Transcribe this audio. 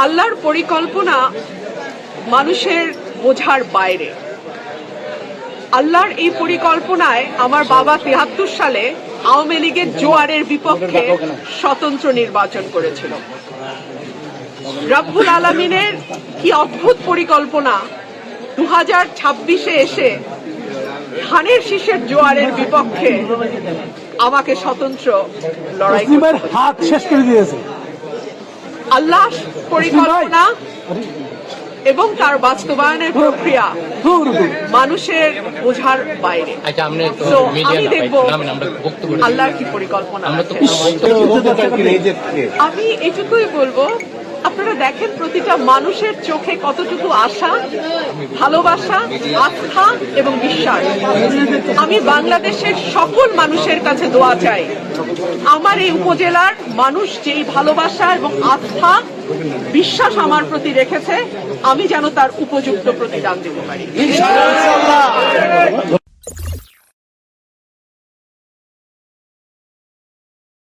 আল্লাহর পরিকল্পনা মানুষের বোঝার বাইরে। আল্লাহর এই পরিকল্পনায় আমার বাবা ৭৩ সালে আওয়ামী লীগের জোয়ারের বিপক্ষে স্বতন্ত্র নির্বাচন করেছিল। রব্বুল আলামিনের কি অদ্ভুত পরিকল্পনা, 2026-এ এসে ধানের শীষের জোয়ারের বিপক্ষে আমাকে স্বতন্ত্র লড়াই হাত শেষ করে দিয়েছে। আল্লাহ পরিকল্পনা এবং তার বাস্তবায়নের প্রক্রিয়া মানুষের বোঝার বাইরে। তো আমি দেখব আল্লাহর কি পরিকল্পনা। আমি এটুকুই বলবো, আপনারা দেখেন প্রতিটা মানুষের চোখে কতটুকু আশা, ভালোবাসা, আস্থা এবং বিশ্বাস। আমি বাংলাদেশের সকল মানুষের কাছে দোয়া চাই, আমার এই উপজেলার মানুষ যেই ভালোবাসা এবং আস্থা, বিশ্বাস আমার প্রতি রেখেছে, আমি যেন তার উপযুক্ত প্রতিদান দিতে পারি।